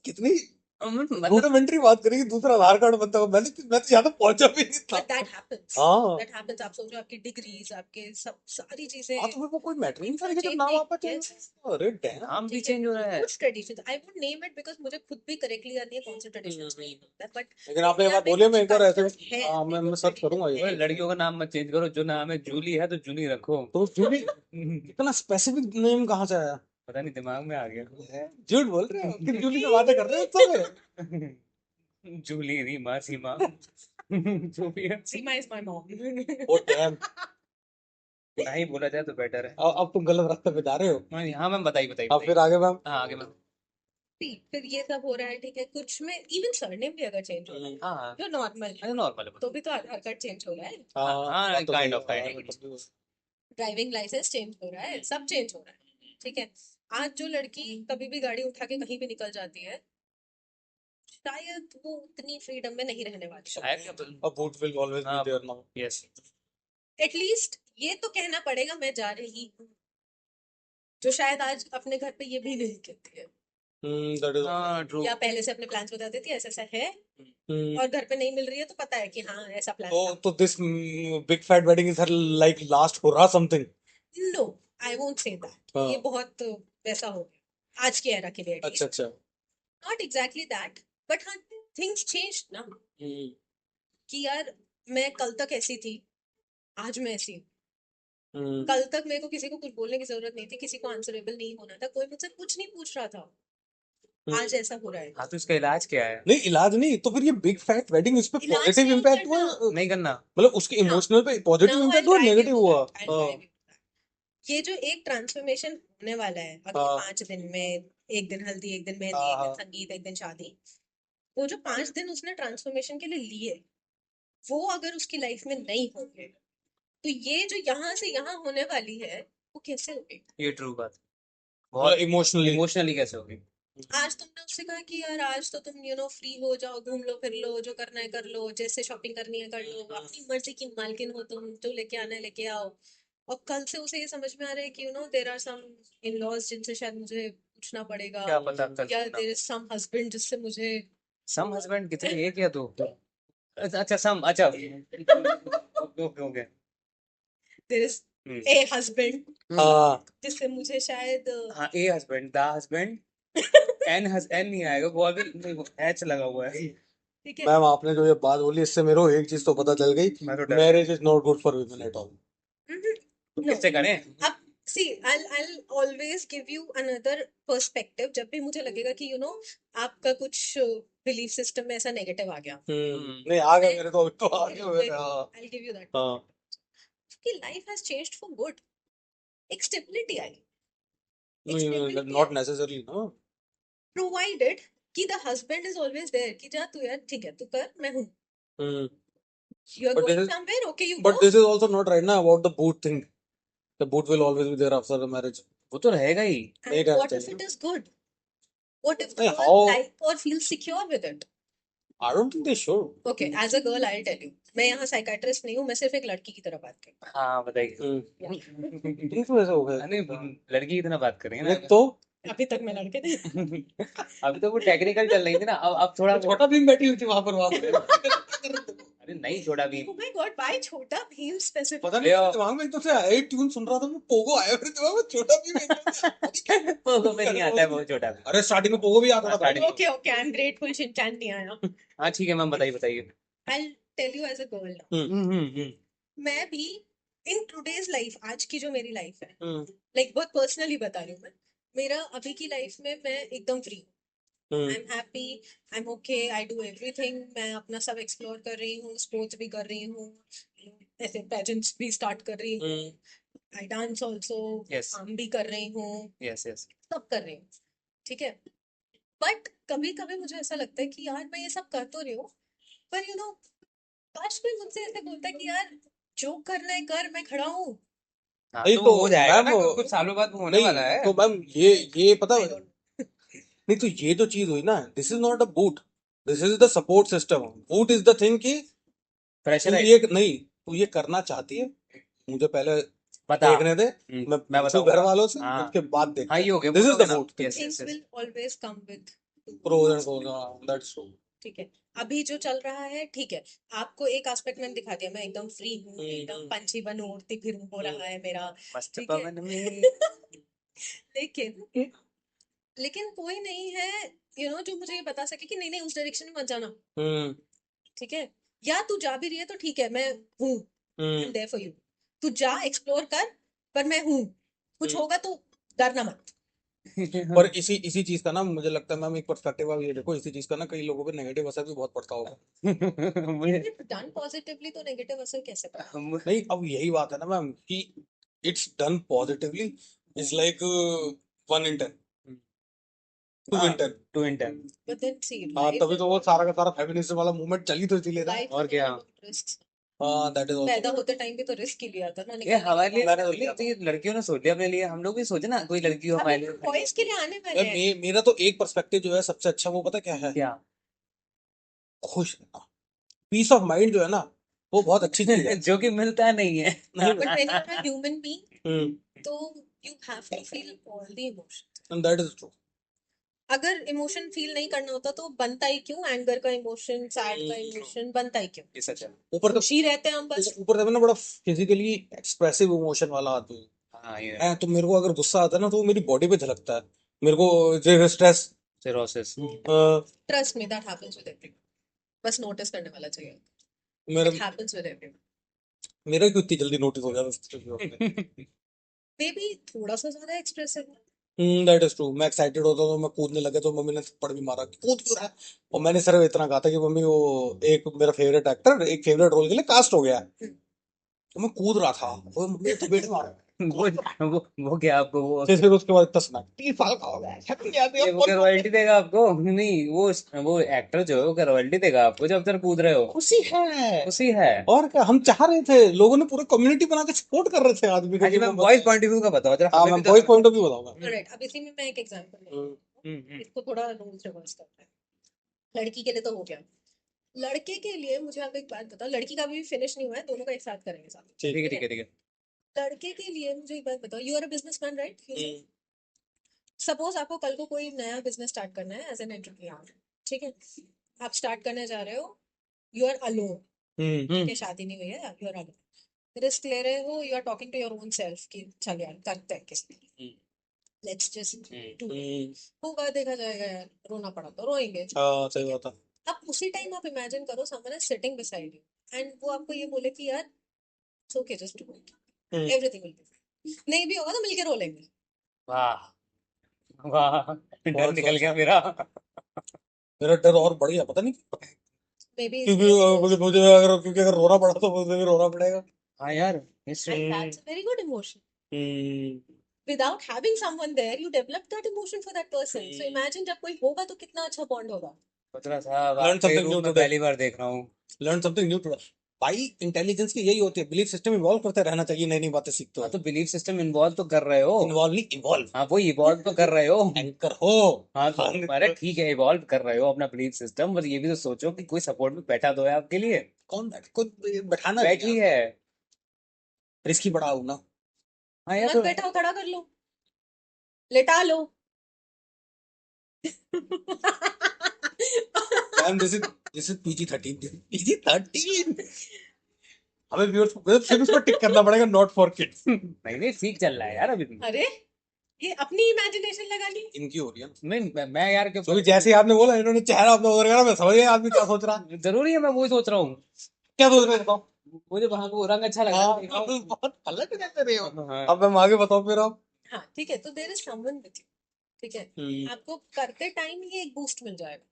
कितनी मतलब रूडिमेंट्री बात करेगी, दूसरा आधार कार्ड बनता होगा, मैं तो यहाँ तक पहुंचा भी नहीं था। बट दैट हैपेंस, हाँ दैट हैपेंस। आप सोचो आपकी डिग्रीज, आपके सब सारी चीजें हाँ तो फिर वो कोई मैटर नहीं करेगा जब चेंज नाम नहीं। आपका चेंज। यस, अरे डैम। नाम भी ठीक है। चेंज हो रहा है। कुछ traditions I would name it because मुझे खुद भी करेक्टली याद नहीं है कौन से ट्रेडिशंस में ये होता है, बट लेकिन आपने एक इंडिया बात में बोली है, मैं कुछ एक बार ऐसे, कल्चर्स है, हाँ मैं सर्च करूंगा ओए, ये। लड़कियों का नाम मत चेंज करो, जो नाम है जूली है तो जूली रखो। तो जूली इतना स्पेसिफिक नेम कहाँ से आया? पता नहीं दिमाग में आ गया। झूठ बोल रहे हो कि जूली से बातें कर रहे हो सब? जूली रीमा सीमा जो भी है। Seema is my mom. Oh damn, ना ही बोला जाए तो बेटर है। अब तुम गलत रास्ते पे जा रहे हो। हाँ मैम बताइए बताइए अब बताइए। फिर आगे मैम। हाँ आगे मैम। फिर ये सब हो रहा है, ठीक है। कुछ में इवन सरनेम भी अगर चेंज हो रहा है हाँ हाँ जो नॉर्मल है, अरे नॉर्मल है तो भी तो आधार कार्ड चेंज हो रहा है, हाँ बात तो सही काइंड है, of kind. Driving licence change हो रहा है, सब चेंज हो रहा है, ठीक है। आज जो लड़की कभी भी गाड़ी उठा के कहीं भी निकल जाती है, शायद वो उतनी फ्रीडम में नहीं रहने वाली। शायद क्या A boot will always be हाँ there now. यस। एटलीस्ट ये तो कहना पड़ेगा मैं जा रही हूँ, जो शायद आज अपने घर पे ये भी नहीं कहती है, That is. हाँ ट्रू। या पहले से अपने प्लान्स बता देती है ऐसा ऐसा है, Hmm. और घर पे नहीं मिल रही है तो पता है कि हाँ ऐसा प्लान तो this big fat wedding is her like last hurrah something. था। No, I won't say that, हाँ। ये बहुत वैसा हो गया आज की एरा के लिए, अच्छा अच्छा। नॉट एग्जैक्टली दैट, बट हाँ थिंग्स चेंज ना, हम्म कि यार मैं कल तक ऐसी थी, आज मैं ऐसी हूँ। हम्म कल तक मेरे को किसी को कुछ बोलने की जरूरत नहीं थी, किसी को आंसरेबल नहीं होना था, कोई मुझसे कुछ नहीं पूछ रहा था, आज ऐसा हो रहा है। हाँ तो इसका इलाज क्या है? नहीं इलाज नहीं, तो फिर ये बिग फैट वेडिंग इस पे इलाज पॉजिटिव नहीं इम्पैक्ट हुआ, करना। नहीं करना। मतलब उसके हाँ, इमोशनल पे पॉजिटिव now इम्पैक्ट I'll हुआ, drive you नेगेटिव to हुआ? that. I'll हाँ drive you to that. ये जो एक ट्रांसफॉर्मेशन होने वाला है अगले हाँ 5 दिन में, एक दिन हल्दी, एक दिन मेहंदी, हाँ एक दिन हाँ संगीत, एक दिन शादी, वो जो 5 दिन उसने ट्रांसफॉर्मेशन के लिए लिए, वो अगर उसकी लाइफ में नहीं होंगे, तो ये जो यहाँ से यहाँ होने वाली है वो कैसे होगी। ये ट्रू बात। मतलब बहुत इमोशनली। इमोशनली कैसे होगी? आज तुमने उससे कहा कि यार आज तो तुम फ्री हो जाओ, घूम लो फिर लो, जो करना है कर लो, जैसे शॉपिंग करनी है कर लो, अपनी मर्जी की मालकिन हो तुम, जो लेके आना है लेके आओ। और कल से उसे ये समझ में आ रहा है कि there are some in laws जिनसे शायद मुझे पूछना पड़ेगा, क्या पता कल या ना। देयर इज सम हस्बैंड जिससे मुझे सम हस्बैंड कितने एक या दो? अच्छा सम अच्छा okay okay okay. There is hmm. A husband हाँ जिससे मुझे शायद हाँ a husband the husband an नहीं आएगा, वो अभी एच लगा हुआ है। ठीक है। मैम आपने जो ये बात बोली इससे मेरे को एक चीज तो पता चल गई, मैं तो डर marriage is not good for women at all. तो No. किससे करें? अब see, I'll always give you another perspective. जब भी मुझे लगेगा कि आपका कुछ belief system में ऐसा negative आ गया, नहीं आ गया मेरे तो आ गया मेरे हाँ I'll give you that. हाँ कि life has changed for good. एक stability आई. एक नहीं stability not I. Necessarily no Provided कि the husband is always there. कि जा तू यार ठीक है तू कर मैं हूँ. You are But this going is somewhere, okay you but go. this is also not right now about the boot thing. The boot will always be there after the marriage. वो तो रहेगा ही। नहीं And रहना what if चाहिए it is good? What if the नहीं girl how like or feels secure with it? I don't think they should. Okay, as a girl, I'll tell you. मैं यहाँ psychiatrist नहीं हूँ, मैं सिर्फ एक लड़की की तरह बात कर रही हाँ बताइए। ये तो ऐसा हो गया नहीं लड़की की तरह बात कर रही है नहीं ना। तो हूँ. अभी तक मैं लड़के थे. अभी तो वो टेक्निकल चल रही थी ना, अब थोड़ा छोटा भीम बैठी हुई थी वहां पे अरे नहीं छोटा भी। Oh my God, why छोटा भीम specific? पता नहीं मेरे दिमाग में एकदम से आया ट्यून सुन रहा था मैं पोगो आया मेरे दिमाग में छोटा भीम एकदम से पोगो में नहीं आता है वो छोटा भी। अरे स्टार्टिंग में पोगो भी आता था starting Okay, okay, I'm grateful Shinchan नहीं आया. हाँ ठीक है मैम बताइए बताइए। I'll tell you as a girl now. हम्म। मैं भी in today's life, आज की जो मेरी लाइफ है, हम्म like बहुत पर्सनली बता रही हूँ मैं. मेरा अभी की लाइफ में मैं एकदम फ्री हूँ. I'm happy, I'm okay, I do everything. मैं अपना सब एक्सप्लोर कर रही हूँ, स्पोर्ट्स भी कर रही हूँ, ऐसे पेजेंट्स भी स्टार्ट कर रही हूँ, I dance also, Yes. काम भी कर रही हूँ, यस यस। सब कर रही हूँ, ठीक है. बट कभी कभी मुझे ऐसा लगता है कि यार मैं ये सब कर तो रही हूँ, पर काश कोई मुझसे ऐसे बोलता है कि यार जो करना है कर, मैं खड़ा हूँ. हाँ नहीं तो तो वो हो जाएगा मैम ना, कुछ सालों बाद वो होने नहीं वाला है। तो मैम ये पता I don't know. नहीं तो ये जो चीज हुई ना this is not a boot this is the support system boot is the thing कि प्रेशर तू है। ये नहीं तू ये करना चाहती है मुझे पहले बता। देखने दे मैं मैं पूछूं बताऊंगा। घर वालों से हाँ उसके बाद देखते हाँ ये हो गया दिस इज बोलोगे द ना। Boot yes Things yes yes. will always come with pros and cons that's true ठीक है. अभी जो चल रहा है ठीक है, आपको एक एस्पेक्ट मैंने दिखा दिया, मैं एकदम फ्री हूँ, एकदम पंछी बन उड़ती फिरूं हो रहा है मेरा, मस्त ठीक है. पवन में। लेकिन लेकिन कोई नहीं है जो मुझे ये बता सके कि नहीं नहीं उस डायरेक्शन में मत जाना, ठीक है. या तू जा भी रही है तो ठीक है, मैं हूँ, I am there for you. तू जा एक्सप्लोर कर, पर मैं हूँ. कुछ होगा तो डरना मत. पर इसी चीज का ना मुझे लगता है मैम एक पर्सपेक्टिव आप ये देखो इसी चीज का ना कई लोगों पे नेगेटिव असर भी बहुत पड़ता होगा मुझे डन पॉजिटिवली तो नेगेटिव असर कैसे पड़ा? नहीं अब यही बात है ना मैम कि it's done positively is like 1 in 10 2 in 10 2 in 10। But then see, हाँ life तभी तो वो सारा का सारा फेमिनिज्म वाला मूवमेंट चली तो इसीलिए था life और is क्या? all about risks. हाँ दैट इज पैदा आल्सो होते टाइम भी तो रिस्क ही लिया था ना, ये निकलने हमारे के लिए बाद. मैंने बोली तो ये लड़कियों ने सोच लिया अपने लिए, हम लोग भी सोचे ना कोई लड़की हो हमारे अभी लिए। बॉयज के लिए आने वाले हैं. मेरा तो एक पर्सपेक्टिव जो है सबसे अच्छा वो पता क्या है क्या? खुश रहना पीस ऑफ माइंड जो है ना वो बहुत अच्छी चीज है जो कि मिलता नहीं है। नहीं But when you're a human being, तो you have to feel all the emotions. That is true अगर इमोशन फील नहीं करना होता तो बनता ही क्यों? एंगर का इमोशन, सैड का इमोशन बनता ही क्यों? ये सच है। ऊपर तो खुशी रहते हैं हम बस. ऊपर से ना बड़ा फिजिकली एक्सप्रेसिव इमोशन वाला आदमी हूँ हाँ ये तो मेरे को अगर गुस्सा आता है ना तो वो मेरी बॉडी पे झलकता है मेरे को stress cirrhosis. Trust me, that happens with everyone. बस नोटिस करने वाला चाहिए. मेरा इट हैपेंस विद एवरीवन. मेरा क्यों इतनी जल्दी नोटिस हो जाता है मे बी थोड़ा सा ज्यादा एक्सप्रेसिव. दैट इज ट्रू मैं एक्साइटेड होता हूँ तो मैं कूदने लगे तो मम्मी ने थप्पड़ भी मारा कूद क्यों रहा है और मैंने सिर्फ इतना कहा था कि मम्मी वो एक मेरा फेवरेट एक्टर एक फेवरेट रोल के लिए कास्ट हो गया है तो मैं कूद रहा था और मम्मी ने थपेट मारा वो क्या आपको वो फिर उसके बाद इतना सुना 30 साल का हो गया शक्ल नहीं आती ये वो क्या रॉयल्टी देगा आपको? नहीं वो एक्टर जो है वो क्या रॉयल्टी देगा आपको जब तक कूद रहे हो? खुशी है खुशी है। और क्या हम चाह रहे थे लोगों ने पूरा कम्युनिटी बना के सपोर्ट कर रहे थे आदमी को हाँ जी कि मैम वो बॉयज पॉइंट ऑफ व्यू का बताओ जरा हाँ हमें मैं भी तो। बॉयज पॉइंट ऑफ व्यू बताऊंगा राइट. अब इसी में मैं एक एग्जांपल हम्म। इसको थोड़ा रूल्स रिवर्स करते हैं. लड़की के लिए तो हो गया. लड़के के लिए मुझे आप एक बात बताओ, लड़की का भी फिनिश नहीं हुआ है, दोनों का एक साथ करेंगे साथ. ठीक है ठीक है ठीक है। लड़के के लिए मुझे एक बात बताओ, you are a businessman right? Suppose आपको कल को कोई नया बिजनेस स्टार्ट करना है एज एन एंटरप्रेन्योर, ठीक है. आप स्टार्ट करने जा रहे हो, यू आर अलोन, ठीक है, शादी नहीं हुई है, यू आर अलोन. रिस्क ले रहे हो, you are talking to your own self कि चल यार करते हैं किसी, लेट्स जस्ट डू. होगा देखा जाएगा यार, रोना पड़ा तो रोएंगे. हाँ सही बात है अब उसी टाइम आप इमेजिन करो someone is sitting beside you and वो आपको ये बोले कि यार it's okay just do it. Everything will be, नहीं भी होगा तो मिलके रो लेंगे। वाह वाह, डर बहुत निकल अच्छा। गया मेरा। मेरा डर और बढ़ गया, पता नहीं क्यों। मे बी क्योंकि मुझे अगर रोना पड़ा तो मुझे भी रोना पड़ेगा। हाँ यार, and that's a very good emotion. Hmm, Without having someone there, you develop that emotion for that person. So imagine जब कोई होगा तो कितना अच्छा बॉन्ड होगा। बतरा साहब लर्न आपके समथिंग रूम न्यू में टुडे। पहली बार देख रहा हूँ। Learn something new today. भाई इंटेलिजेंस की यही होती है, बिलीफ सिस्टम इवॉल्व करते रहना चाहिए, नई नई बातें सीखते हाँ हो। तो बिलीफ सिस्टम इन्वॉल्व तो कर रहे हो। इन्वॉल्व नहीं, इवॉल्व। हाँ वो इवॉल्व तो कर रहे हो। एंकर हो। हाँ तो अरे ठीक है, इवॉल्व कर रहे हो अपना बिलीफ सिस्टम, बस ये भी तो सोचो कि कोई सपोर्ट में बैठा तो है आपके लिए। कौन बैठ कोई बैठाना नहीं बैठी यार, है। रिस्की बड़ा हूं ना। हाँ यार मत तो बैठाओ, खड़ा कर लो, लेटा लो। Ma'am this is PG-13, PG-13। हमें व्यूअर्स को फिर उस पर टिक करना पड़ेगा, नॉट फॉर किड्स। नहीं नहीं, ठीक चल रहा है यार अभी तो। अरे ये अपनी इमेजिनेशन लगा ली। इनकी हो रही है ना। मैं यार क्यों, क्योंकि जैसे ही आपने बोला, इन्होंने चेहरा अपना उधर करा, मैं समझ गया आदमी क्या सोच रहा। जरूरी है मैं वही सोच रहा हूँ। क्या सोच रहे हो बताओ। मुझे वहां को रंग अच्छा लगा हाँ, देख रहा हूँ। बहुत अलग रहते रहे हो। हाँ अब मैं आगे बताओ फिर आप। हाँ ठीक है, तो there is someone with you, ठीक है, आपको करते टाइम ही एक बूस्ट मिल जाएगा।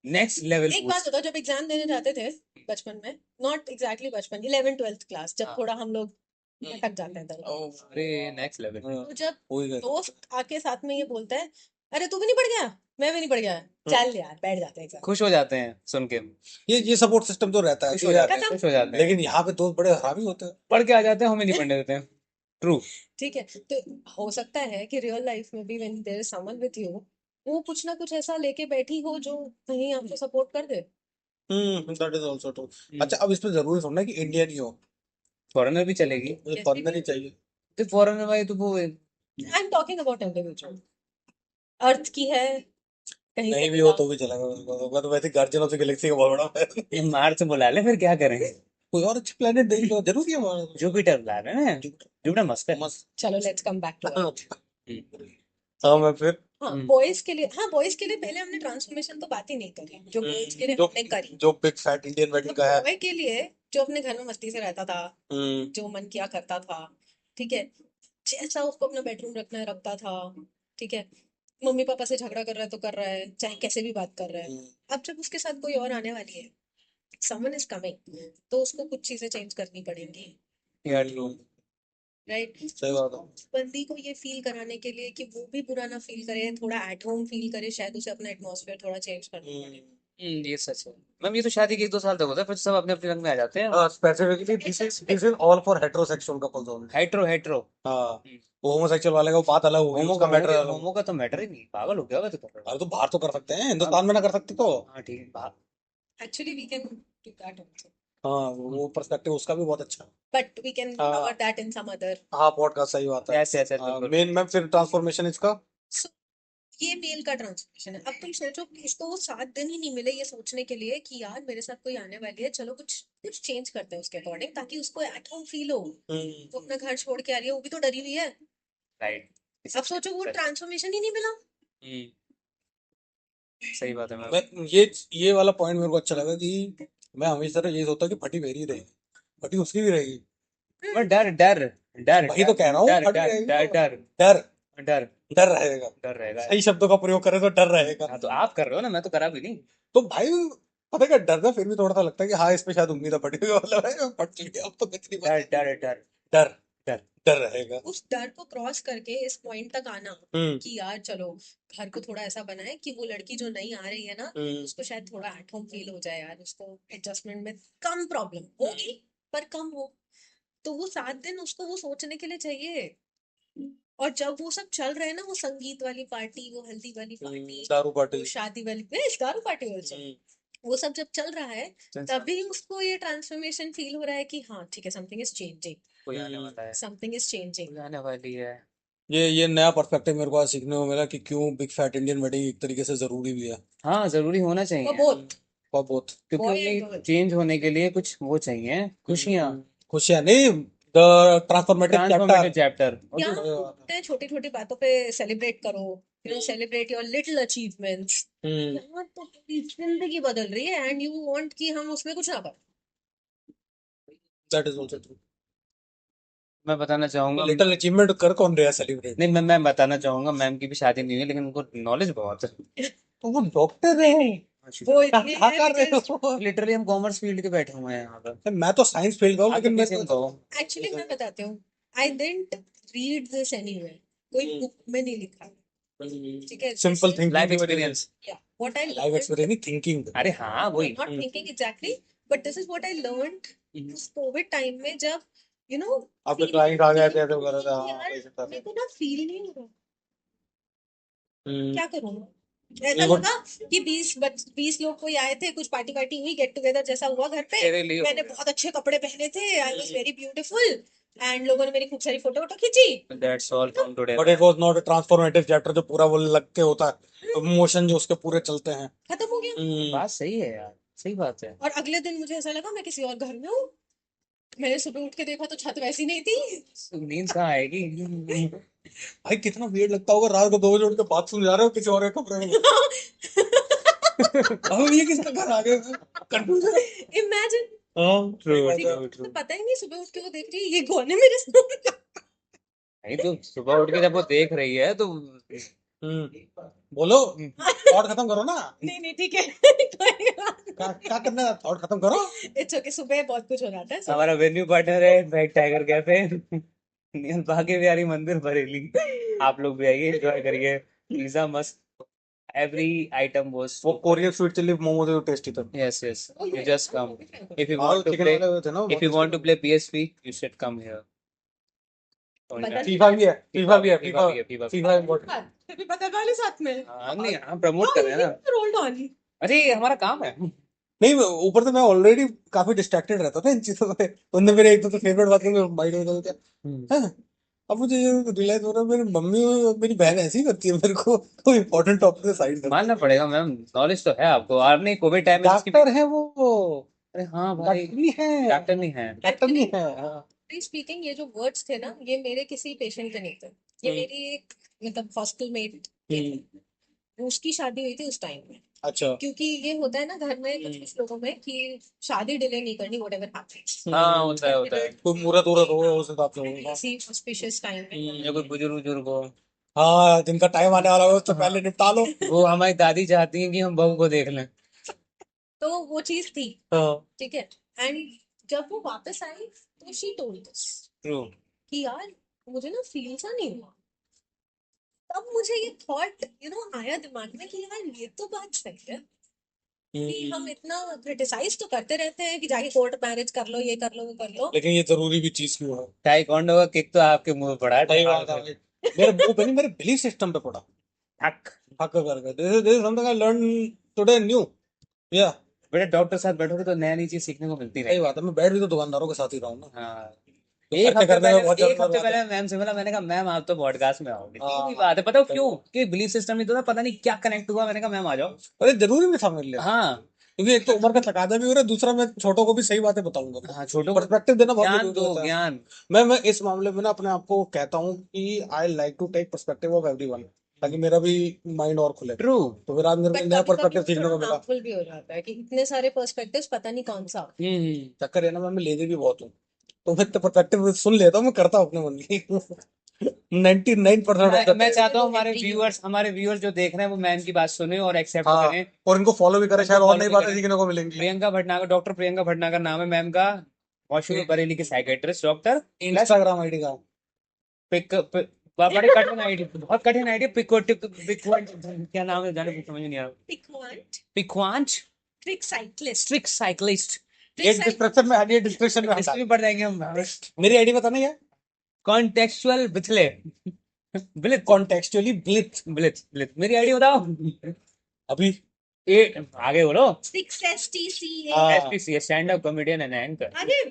नेक्स्ट लेवल एक बात बताओ, जब एग्जाम देने जाते थे बचपन में, नॉट एग्जैक्टली बचपन, 11th-12th क्लास, जब हाँ। थोड़ा हम लोग भटक जाते हैं इधर, अरे नेक्स्ट लेवल। तो जब हो ही गया। दोस्त आके साथ में ये बोलता है, अरे तू भी नहीं पढ़ गया, मैं भी नहीं पढ़ गया, चल यार बैठ जाते हैं एग्जाम। खुश हो जाते हैं सुन के। ये सपोर्ट सिस्टम तो रहता है खुश कि हो यार, जाते हैं, खुश हो जाते हैं। लेकिन यहाँ पे दोस्त बड़े हरामी होते हैं। पढ़ के आ जाते हैं, हमें नहीं पढ़ने देते हैं। ट्रू। ठीक है, तो हो सकता है कि रियल लाइफ में भी when there is someone with you, वो कुछ ना कुछ ऐसा लेके बैठी हो जो कहीं आपको सपोर्ट कर दे। That is also true. अच्छा, अब इसमें जरूरी थोड़ा ना कि इंडियन ही हो, फॉरेनर भी चलेगी। मुझे फॉरेनर ही चाहिए। तो फॉरेनर भाई तो वो I am talking about individual, अर्थ की है, कहीं से नहीं भी मिला। हो तो भी चलेगा, मैं तो वैसे गार्जियन ऑफ द गैलेक्सी का बहुत बड़ा fan हूँ। मार्स से बुला ले, फिर क्या करें। कोई और अच्छे प्लेनेट देख लो, जरूरी है हमारा। जुपिटर बुला रहे हैं। जुपिटर मस्त है। मस्त। चलो let's come back to earth. हाँ, मैं फिर हाँ बॉयज के लिए, हाँ बॉयज के लिए पहले हमने ट्रांसफॉर्मेशन तो बात ही नहीं करी, जो गर्ल्स के लिए जो हमने करी। जो बिग फैट इंडियन वेडिंग का है। बॉय के लिए जो अपने घर में मस्ती से रहता था, हम्म, जो मन किया करता था, ठीक है, जैसा उसको अपना बेडरूम रखना है रखता था, ठीक है, मम्मी पापा से झगड़ा कर रहा है तो कर रहा है, चाहे कैसे भी बात कर रहा है। अब जब उसके साथ कोई और आने वाली है, समवन इज कमिंग, तो उसको कुछ चीजें चेंज करनी पड़ेंगी, यार ट्रू। राइट। सही बात है। बंदी को ये फील कराने के लिए कि वो भी बुरा ना फील करे, थोड़ा एट होम फील करे, शायद उसे अपना एटमॉस्फेयर थोड़ा चेंज करना पड़े। ये सच है मैम, ये तो शादी के 1-2 साल तक होता है, फिर सब अपने अपने रंग में आ जाते हैं। Specifically this is all for heterosexual couples only. Hetero hetero. हाँ, वो होमोसेक्सुअल वाले का बात अलग होगी, होमो उसका का मैटर अलग होगा। होमो का तो मैटर ही नहीं, पागल हो गया मैं तो कर रहा अरे तो बाहर तो कर सकते हैं, हिंदुस्तान में ना कर सकते तो। हाँ ठीक है actually we can do that also, हाँ, वो पर्सपेक्टिव उसका भी बहुत अच्छा है। बट वी कैन हाँ। Cover that in some other. हाँ, पॉडकास्ट, सही बात है। यस यस यस बिल्कुल। मेन मैम फिर ट्रांसफॉर्मेशन इसका। सो ये मेल का ट्रांसफॉर्मेशन है। अब तुम सोचो कि इसको वो 7 दिन ही नहीं मिले ये सोचने के लिए कि यार मेरे साथ कोई आने वाली है, चलो कुछ कुछ चेंज करते हैं उसके अकॉर्डिंग, ताकि उसको एट होम फील हो। वो अपना घर छोड़ के आ रही है, वो भी तो डरी हुई है। राइट। अब सोचो वो ट्रांसफॉर्मेशन ही नहीं मिला। सही बात है मैम। मैं ये वाला पॉइंट मेरे को अच्छा लगा कि मैं हमेशा यही सोचता हूँ कि फटी मेरी रहेगी, फटी उसकी भी रहेगी। पर डर डर डर वही तो कह रहा हूँ, डर फटी डर रहेगी डर तो। डर डर डर डर रहेगा। डर रहेगा। सही शब्दों का प्रयोग करें तो डर रहेगा। हाँ तो आप कर रहे हो ना, मैं तो करा भी नहीं। तो भाई पता है क्या, डर ना फिर भी थोड़ा सा लगता है कि हाँ, इस पे शायद उम्मीद है फटी हुई, मतलब है फट चुकी है, अब तो कुछ नहीं डर पता। डर डर डर डर डर रहेगा। उस डर को क्रॉस करके इस पॉइंट तक आना कि यार चलो घर को थोड़ा ऐसा बनाए कि वो लड़की जो नई आ रही है ना, उसको शायद थोड़ा एट होम फील हो जाए, यार उसको एडजस्टमेंट में कम प्रॉब्लम होगी पर कम हो। तो वो 7 दिन उसको वो सोचने के लिए चाहिए। और जब वो सब चल रहे हैं ना, वो संगीत वाली पार्टी, वो हल्दी वाली पार्टी, दारू पार्टी। वो शादी वाली, दारू पार्टी ऑल्सो, वो सब जब चल रहा है, तभी उसको ये ट्रांसफॉर्मेशन फील हो रहा है कि हाँ ठीक है, समथिंग इज चेंजिंग, कोई आने वाला है, समथिंग इज चेंजिंग। कोई आने वाली है। ये नया पर्सपेक्टिव मेरे को आज सीखने को मिला कि क्यों बिग फैट इंडियन वेडिंग एक तरीके से जरूरी भी है। हाँ जरूरी होना फॉर चाहिए, बोथ, फॉर बोथ। क्योंकि बॉय एंड ये गर्ल। चेंज होने के लिए कुछ वो चाहिए, खुशियाँ। खुशियां नहीं, the transformative transformative chapter. Chapter. क्या बोलते हैं, छोटी छोटी बातों पे सेलिब्रेट करो, सेलिब्रेट योर लिटिल अचीवमेंट्स। यहाँ तो पूरी जिंदगी बदल रही है एंड यू वांट कि हम उसमें कुछ ना करें। That is also true. मैं बताना चाहूंगा लिटिल अचीवमेंट कर कौन रहा है सेलिब्रेट? नहीं मैं बताना चाहूंगा मैम की भी शादी नहीं हुई लेकिन उनको नॉलेज बहुत है। तो वो डॉक्टर है, वो क्या इसलिए क्या है कर रहे because हो? लिटरली हम कॉमर्स फील्ड के बैठे हुए हैं यहाँ पर। मैं तो साइंस फील्ड का हूँ, आप लेकिन मैं किसी में तो कहो actually मैं बताती हूँ, I didn't read this anywhere, कोई बुक में नहीं लिखा, ठीक है? सिंपल जैसे थिंकिंग लाइफ की वजह से। Experience. yeah, what I life learned, experience thinking. अरे हाँ वही। not thinking exactly, but this is what I learned उस कोविड टाइम में, जब you know आपके feeling क्लाइंट आ गए थे feeling ऐसे वगैरह होती था, है कि हाँ यार ऐसे था। मेरे को ना फील नहीं हो रहा, हम्म, क्या करूँ? ऐसा वो लगा कि 20 लोग कोई आए थे, कुछ पार्टी पार्टी हुई, गेट टुगेदर जैसा हुआ घर पे, तेरे लिए मैंने बहुत अच्छे कपड़े पहने थे, I was very beautiful, and लोगों ने मेरी खूब सारी फोटो वोटो खींची, that's all from today. But it was not a transformative chapter जो पूरा वो लग के होता है, इमोशन जो उसके पूरे चलते हैं। खत्म हो गया। बात सही है यार, सही बात है। और अगले दिन मुझे ऐसा लगा मैं किसी और घर में हूँ, मैंने सुबह उठ के देखा तो छत वैसी नहीं थी। नींद कहाँ आएगी। भाई कितना वियर्ड लगता होगा रात को 2 बजे उठ के बाथरूम जा रहे हो किसी और के कमरे में। अब ये किसका घर आ गया? कंफ्यूजन। इमेजिन, हाँ ट्रू ठीक है, ट्रू तो ट्रू। पता ही नहीं, सुबह उठ के वो देख रही है ये कौन है मेरे सामने। नहीं तो सुबह उठ के जब वो देख रही है तो बोलो, थॉट खत्म करो ना। नहीं नहीं ठीक है, कोई बात क्या करना है, थॉट खत्म करो। इट्स ओके, सुबह बहुत कुछ हो जाता है सुबह। हमारा वेन्यू पार्टनर है ब्राइट टाइगर कैफे, नियन भाग्य विहारी मंदिर बरेली। आप लोग भी आइए एंजॉय करिए, पिज्जा मस्त, एवरी आइटम वाज वो कोरियन स्वीट चिल्ली मोमो तो टेस्टी था। yes yes you just come if you हाँ want to चिकन play वाले हुए थे ना, if you want to play PSP you should come here बता फीफा भी है, फीफा भी है, फीफा फीफा भी है फीफा फीफा इम्पोर्टेंट। फिर भी पता वाले साथ में हाँ नहीं हम प्रमोट कर रहे हैं ना। Rolled on. अरे ये हमारा काम है। नहीं ऊपर से मैं ऑलरेडी काफी डिस्ट्रैक्टेड रहता था इन चीजों से। उनने मेरे एक दो तो फेवरेट बात की माइंड में था क्या है। अब मुझे रियलाइज हो रहा है मेरी मम्मी और मेरी बहन ऐसी ही करती है मेरे को, कोई इंपॉर्टेंट टॉपिक से साइड कर। मानना पड़ेगा मैम, नॉलेज तो है आपको, आपने कोविड टाइम में जिसकी डॉक्टर है वो, अरे हाँ भाई डॉक्टर नहीं है, डॉक्टर नहीं है। डॉक्टर नहीं है। हाँ। स्पीकिंग, ये जो वर्ड्स थे ना, ये मेरे किसी पेशेंट के नहीं थे, ये मेरी एक मतलब हॉस्टल मेट के थे, उसकी शादी हुई थी उस टाइम में। अच्छा क्योंकि ये होता है ना घर में कुछ कुछ लोगों में कि शादी डिले नहीं करनी, व्हाटएवर हैपेंस, हाँ होता है कोई मुहूर्त वूरत हो उस हिसाब से होगा। इसी ऑस्पिशियस टाइम में या कोई बुजुर्ग बुजुर्ग हो। हाँ जिनका टाइम आने वाला हो उससे पहले निपटा लो। वो हमारी दादी चाहती है कि हम बहू को देख लें। तो वो चीज थी, हाँ ठीक है। एंड जब वो वापस आई तो शी टोल्ड अस ट्रू। कि यार मुझे ना फील सा नहीं हुआ। तब मुझे ये थॉट आया दिमाग में कि यार ये तो बात सही है कि हम इतना क्रिटिसाइज तो करते रहते हैं कि जाके कोर्ट मैरिज कर लो, ये कर लो, वो कर लो। लेकिन ये जरूरी भी चीज क्यों है? टाइकोंडो का किक तो आपके मुंह पे पड़ा है। सही बात है। मेरे मुंह पे नहीं, मेरे बिलीफ सिस्टम पे पड़ा। ठक। हक करके this is something I learn today new. या बेटा डॉक्टर के साथ बैठोगे तो नया नई चीज सीखने को मिलती सही रहेगी। बात है, मैं बैठ भी तो दुकानदारों के साथ ही रहा हूँ ना। हाँ तो एक खर्चे हफ्ते करने में बहुत पहले ज्यादा बात है। मैम से मिला, मैंने कहा मैम आप तो पॉडकास्ट में आओगे, हाँ, सीधी बात है। पता हो क्यों? कि बिलीफ सिस्टम नहीं तो था, पता नहीं क्या कनेक्ट हुआ, मैंने कहा मैम आ जाओ। अरे जरूरी भी था मेरे लिए, हाँ क्योंकि एक तो उम्र का तकाजा भी हो रहा है, दूसरा मैं छोटों को भी सही बातें बताऊंगा। हाँ छोटो को पर्सपेक्टिव देना बहुत ज्ञान जरूरी दो, होता है। ज्ञान। मैं इस मामले में ना अपने आप को कहता हूँ कि I like to take perspective of everyone, ताकि मेरा भी माइंड और खुले। ट्रू। तो फिर आज मेरे को बट नया कभी कभी पर्सपेक्टिव वो सीखने थोड़ा को मिला। हार्मफुल भी हो जाता है कि इतने सारे पर्सपेक्टिव्स पता नहीं कौन सा। चक्कर है ना, मैं लेजी भी बहुत हूँ, तो मैं तो पर्सपेक्टिव सुन लेता हूँ, मैं करता हूँ अपने मन की। 99% मैं चाहता हूँ हमारे व्यूअर्स जो देख रहे हैं वो मैम की बात सुने और एक्सेप्ट हाँ, करें। और इनको फॉलो भी करें, शायद और follow नई भी बातें करें। सीखने को मिलेंगी। प्रियंका भटनागर, डॉक्टर प्रियंका भटनागर नाम है मैम का, मशहूर बरेली की साइकेट्रिस्ट डॉक्टर। इंस्टाग्राम आईडी का पिक बड़ी कठिन आईडी, बहुत कठिन आईडी। क्या नाम है जाने समझ नहीं आ रहा। पिकवांट पिकवांच ट्रिक साइक्लिस्ट, स्ट्रिक्ट साइकिलिस्ट। ये डिस्क्रिप्शन में, ये डिस्क्रिप्शन में हटा। इसमें भी पढ़ जाएंगे हम। मेरी आईडी बताना क्या? कॉन्टेक्चुअल बिथले blithe contextually blithe. Blithe blithe मेरी आईडी बताओ। अभी ए आगे बोलो। 6STCA। हाँ। SPC stand up comedian and anchor. अरे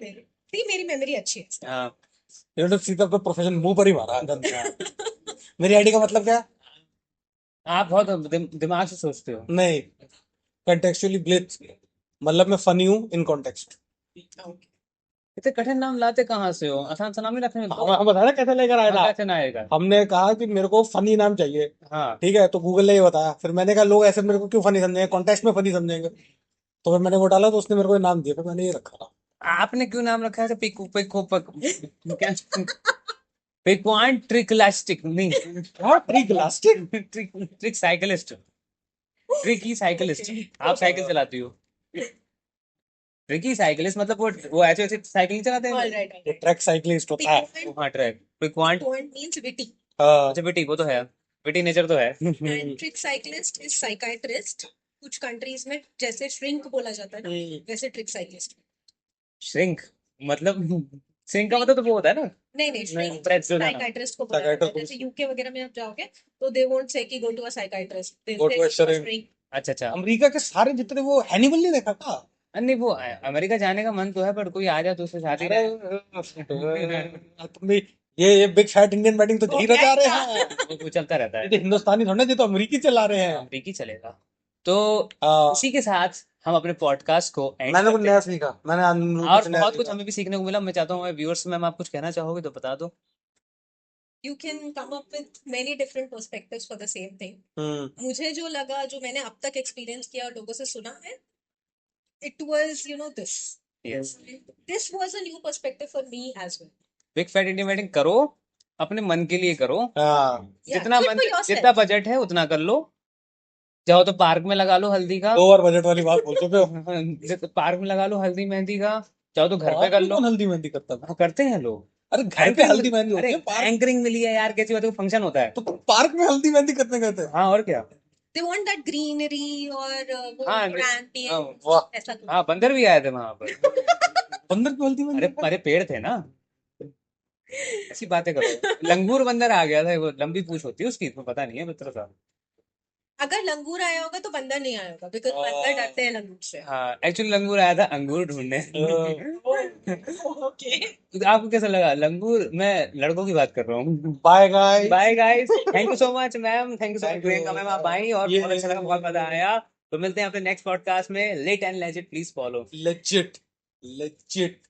मेरी मेमोरी अच्छी है। हाँ ये तो सीधा तो प्रोफेशन मुंह पर ही मारा अंदर। मेरी आईडी का मतलब क्या है? आप बहुत दिमाग से सोचते हो। नहीं, कॉन्टेक्चुअली ब्लिथ मतलब मैं फनी हूँ इन कॉन्टेक्स्ट। इतने कठिन नाम लाते कहाँ से हो? आसान सा नाम ही रखने में हम बताया कैसे लेकर आया था। कैसे ना आएगा। हमने कहा कि मेरे को फनी नाम चाहिए, हाँ ठीक है, तो गूगल ने ये बताया। फिर मैंने कहा लोग ऐसे मेरे को क्यों फनी समझेंगे, कॉन्टेक्स्ट में फनी समझेंगे। तो फिर मैंने वो डाला तो उसने मेरे को ये नाम दिया, फिर मैंने ये रखा था। आपने क्यों नाम रखा है पिक पिक क्या पिकवान ट्रिकलास्टिक नहीं trick elastic trick cyclist tricky cyclist आप साइकिल चलाती हो ट्रिकी साइकिलिस्ट मतलब वो ऐसे ऐसे साइकिल चलाते हैं All right, all ये right. ट्रैक साइकिलिस्ट होता है Piquant, हाँ ट्रैक पिकवान piquant means witty. हाँ अच्छा बेटी वो तो है बेटी नेचर तो है And trick cyclist is psychiatrist. कुछ कंट्रीज में जैसे श्रिंक बोला जाता है ना, वैसे ट्रिक साइकिलिस्ट. श्रिंक मतलब श्रिंक का मतलब तो वो होता है ना नहीं नहीं, श्रिंक प्रेस जो था ना साइकाइट्रिस्ट को बोला जाता है. Psychiatrist. जैसे यूके वगैरह में आप जाओगे तो दे वोंट से कि go to a psychiatrist, they Go to a से shrink. अच्छा अच्छा अमेरिका के सारे जितने वो हैनिबल नहीं देखा था नहीं वो अमेरिका जाने का मन तो है पर कोई आ जाए तो उससे शादी अरे तुम भी ये बिग फैट इंडियन वेडिंग तो यही रचा रहे हैं वो चलता रहता ये है तो हिंदुस्तानी थोड़ा ये तो अमेरिकी चला रहे हैं अमरीकी चलेगा तो हाँ, इसी के साथ हम अपने पॉडकास्ट को end मैंने कुछ करते नया हैं सीखा मैंने और कुछ नया बहुत कुछ सीखा हमें भी सीखने को मिला मैं चाहता हूँ व्यूअर्स में आप कुछ कहना चाहोगे तो बता दो you can come up with many different perspectives for the same thing. मुझे जो लगा, जो मैंने अब तक एक्सपीरियंस किया और लोगों से सुना है, it was this. Yes This was a new perspective for me as well. Big fat Indian wedding करो अपने मन के लिए करो हाँ Yeah, जितना do it मन for yourself. जितना बजट है उतना कर लो चाहो तो पार्क में लगा लो हल्दी का ओवर बजट वाली बात बोल चुके हो पार्क में लगा लो हल्दी मेहंदी का चाहो तो घर पे पार्क कर में लो कौन हल्दी मेहंदी करता था हाँ, करते हैं लोग अरे घर पे हल्दी मेहंदी होती अरे है पार्क एंकरिंग मिली है यार कैसी बात है फंक्शन होता है तो पार्क में हल्दी मेहंदी करने गए थे हाँ और क्या They want that greenery और वो हाँ ambience, वाह ऐसा कुछ. हाँ बंदर भी आए थे वहां पर बंदर की हल्दी मेहंदी अरे अरे पेड़ थे ना ऐसी बातें करो लंगूर बंदर आ गया था वो लंबी पूंछ होती है उसकी तो पता नहीं है मित्र साहब अगर लंगूर आया होगा तो बंदर नहीं आया होगा, बिकॉज बंदर डरते हैं लंगूर से. हाँ एक्चुअली लंगूर आया था अंगूर ढूंढने Okay. तो आपको कैसा लगा लंगूर मैं लड़कों की बात कर रहा हूँ bye guys bye guys thank you so much ma'am thank you so much Thank you. Priyanka ma'am आप आई और बहुत अच्छा लगा बहुत मजा आया तो मिलते हैं अपने नेक्स्ट पॉडकास्ट में let and legit please follow legit legit